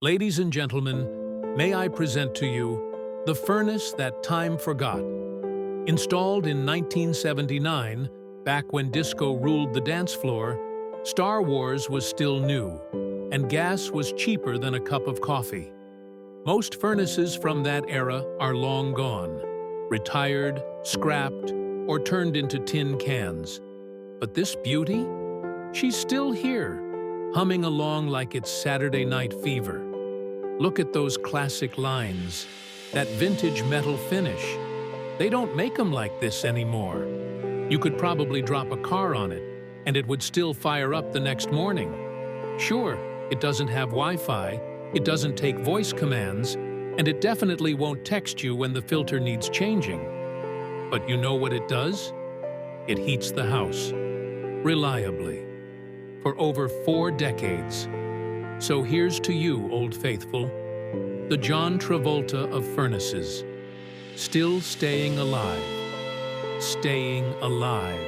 Ladies and gentlemen, may I present to you the furnace that time forgot. Installed in 1979, back when disco ruled the dance floor, Star Wars was still new, and gas was cheaper than a cup of coffee. Most furnaces from that era are long gone, retired, scrapped, or turned into tin cans. But this beauty? She's still here, humming along like it's Saturday Night Fever. Look at those classic lines, that vintage metal finish. They don't make them like this anymore. You could probably drop a car on it, and it would still fire up the next morning. Sure, it doesn't have Wi-Fi, it doesn't take voice commands, and it definitely won't text you when the filter needs changing. But you know what it does? It heats the house, reliably, for over 4 decades. So here's to you, Old Faithful, the John Travolta of furnaces, still staying alive, staying alive.